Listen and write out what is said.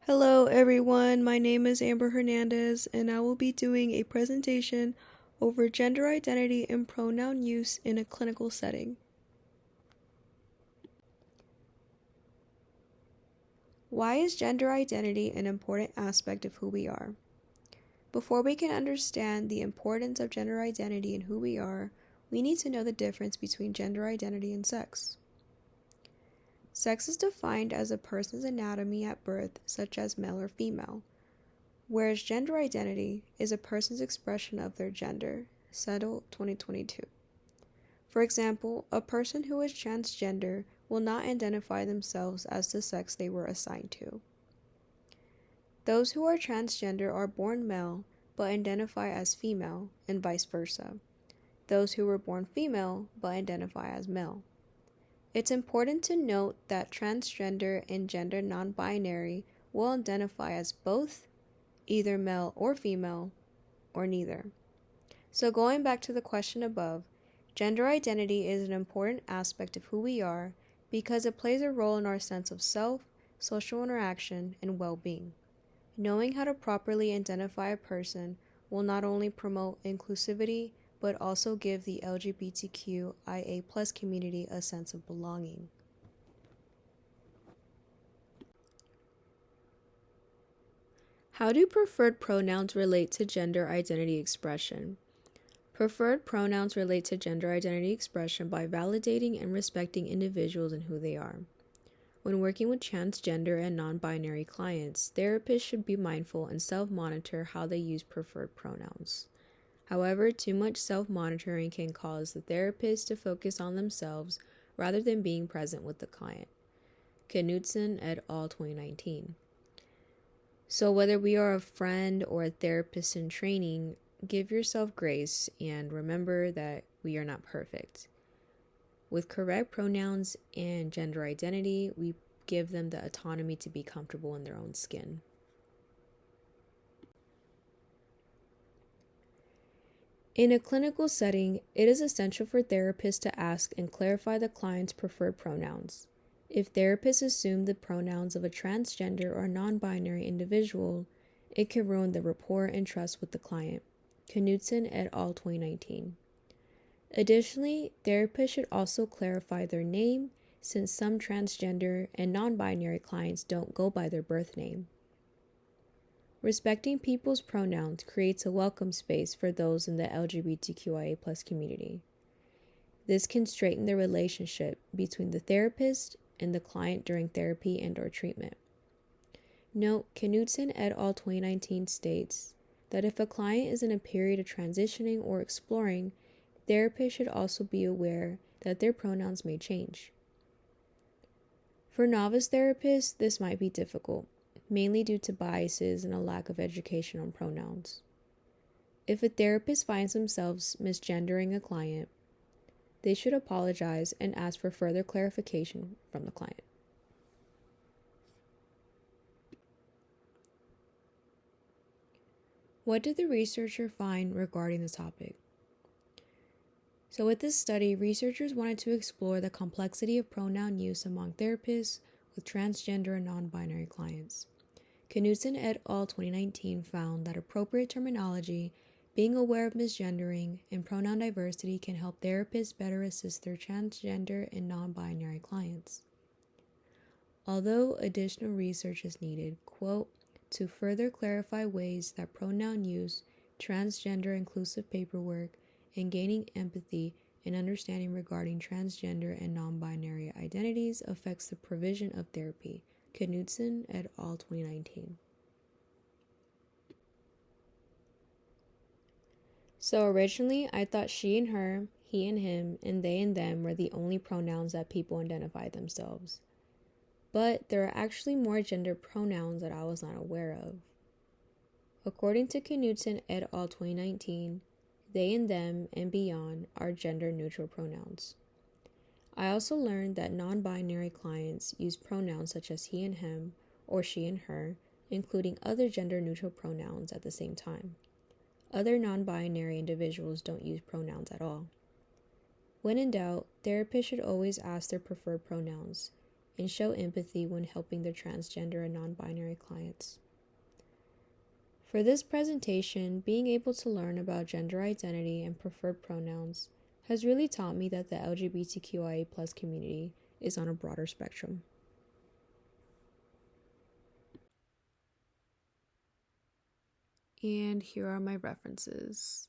Hello everyone, my name is Amber Hernandez and I will be doing a presentation over gender identity and pronoun use in a clinical setting. Why is gender identity an important aspect of who we are? Before we can understand the importance of gender identity and who we are, we need to know the difference between gender identity and sex. Sex is defined as a person's anatomy at birth, such as male or female, whereas gender identity is a person's expression of their gender, Settle 2022. For example, a person who is transgender will not identify themselves as the sex they were assigned to. Those who are transgender are born male but identify as female, and vice versa. Those who were born female but identify as male. It's important to note that transgender and gender non-binary will identify as both, either male or female, or neither. So going back to the question above, gender identity is an important aspect of who we are because it plays a role in our sense of self, social interaction, and well-being. Knowing how to properly identify a person will not only promote inclusivity, but also give the LGBTQIA+ community a sense of belonging. How do preferred pronouns relate to gender identity expression? Preferred pronouns relate to gender identity expression by validating and respecting individuals and who they are. When working with transgender and non-binary clients, therapists should be mindful and self-monitor how they use preferred pronouns. However, too much self-monitoring can cause the therapist to focus on themselves rather than being present with the client. Knudsen et al. 2019. So whether we are a friend or a therapist in training, give yourself grace and remember that we are not perfect. With correct pronouns and gender identity, we give them the autonomy to be comfortable in their own skin. In a clinical setting, it is essential for therapists to ask and clarify the client's preferred pronouns. If therapists assume the pronouns of a transgender or non-binary individual, it can ruin the rapport and trust with the client. Knudsen et al. 2019. Additionally, therapists should also clarify their name, since some transgender and non-binary clients don't go by their birth name. Respecting people's pronouns creates a welcome space for those in the LGBTQIA+ community. This can straighten the relationship between the therapist and the client during therapy and/or treatment. Note, Knudsen et al. 2019 states that if a client is in a period of transitioning or exploring, therapists should also be aware that their pronouns may change. For novice therapists, this might be difficult, mainly due to biases and a lack of education on pronouns. If a therapist finds themselves misgendering a client, they should apologize and ask for further clarification from the client. What did the researcher find regarding the topic? So with this study, researchers wanted to explore the complexity of pronoun use among therapists with transgender and non-binary clients. Knudsen et al. 2019 found that appropriate terminology, being aware of misgendering, and pronoun diversity can help therapists better assist their transgender and non-binary clients. Although additional research is needed, quote, to further clarify ways that pronoun use, transgender inclusive paperwork, and gaining empathy and understanding regarding transgender and non-binary identities affects the provision of therapy. Knudsen et al. 2019. So originally, I thought she and her, he and him, and they and them were the only pronouns that people identify themselves. But there are actually more gender pronouns that I was not aware of. According to Knudsen et al. 2019, they and them and beyond are gender-neutral pronouns. I also learned that non-binary clients use pronouns such as he and him or she and her, including other gender-neutral pronouns at the same time. Other non-binary individuals don't use pronouns at all. When in doubt, therapists should always ask their preferred pronouns. and show empathy when helping their transgender and non-binary clients. For this presentation, being able to learn about gender identity and preferred pronouns has really taught me that the LGBTQIA+ community is on a broader spectrum. And here are my references.